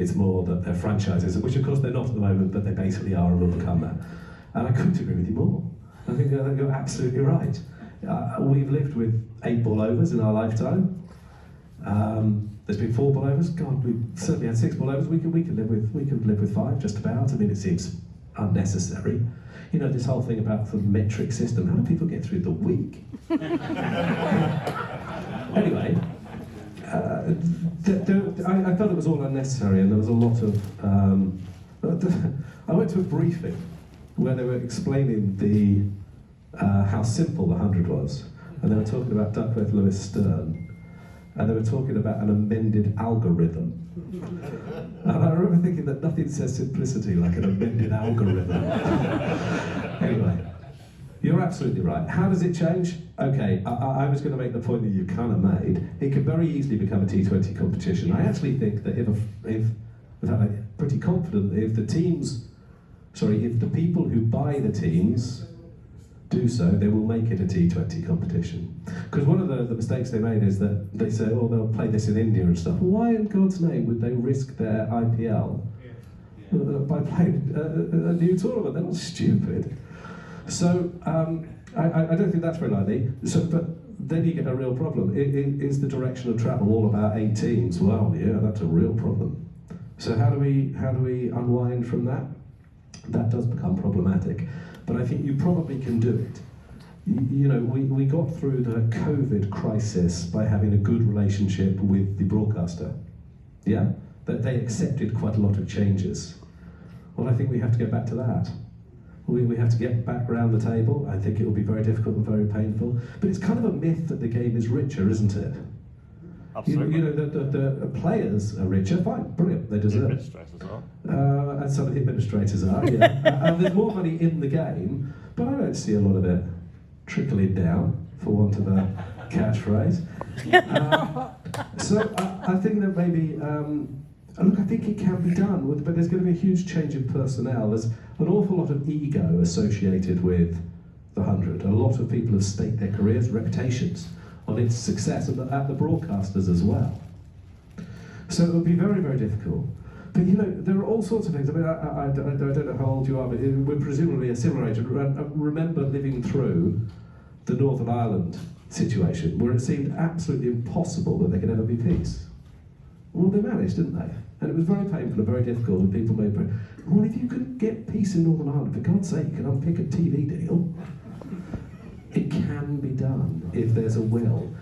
It's more that they're franchises, which of course they're not at the moment, but they basically are and will become that. And I couldn't agree with you more. I think you're absolutely right. We've lived with 8 ball overs in our lifetime. There's been 4 ball overs. God, we've certainly had 6 ball overs. We can live with 5 just about. I mean, it seems unnecessary. You know, this whole thing about the metric system. How do people get through the week? Anyway, I felt it was all unnecessary, and there was a lot of. I went to a briefing where they were explaining how simple the 100 was, and they were talking about Duckworth Lewis Stern, and they were talking about an amended algorithm. And I remember thinking that nothing says simplicity like an amended algorithm. Anyway, you're absolutely right. How does it change? Okay, I was going to make the point that you kind of made. It could very easily become a T20 competition. I actually think that in fact, I'm pretty confident that if the people who buy the teams do so, they will make it a T20 competition. Because one of the mistakes they made is that they say, oh, they'll play this in India and stuff. Why in God's name would they risk their IPL by playing a new tournament? They're not stupid. So I don't think that's very likely. So, but then you get a real problem. Is the direction of travel all about 8 teams? Well, yeah, that's a real problem. So how do we unwind from that? That does become problematic. But I think you probably can do it. You know, we got through the COVID crisis by having a good relationship with the broadcaster. Yeah? That they accepted quite a lot of changes. Well, I think we have to get back to that. We have to get back around the table. I think it will be very difficult and very painful. But it's kind of a myth that the game is richer, isn't it? Absolutely. You know, the players are richer, fine, brilliant, they deserve it. Administrators are. And some of the administrators are, yeah. And there's more money in the game, but I don't see a lot of it trickling down, for want of a catchphrase. So I think that maybe, look, I think it can be done, but there's going to be a huge change in personnel. There's an awful lot of ego associated with the 100. A lot of people have staked their careers, reputations, on its success, and at the broadcasters as well. So it would be very, very difficult. But you know, there are all sorts of things. I mean, I don't know how old you are, but we're presumably a similar age. I remember living through the Northern Ireland situation, where it seemed absolutely impossible that there could ever be peace. Well, they managed, didn't they? And it was very painful and very difficult, and people made... Well, if you could get peace in Northern Ireland, for God's sake, you can unpick a TV deal. It can be done if there's a will.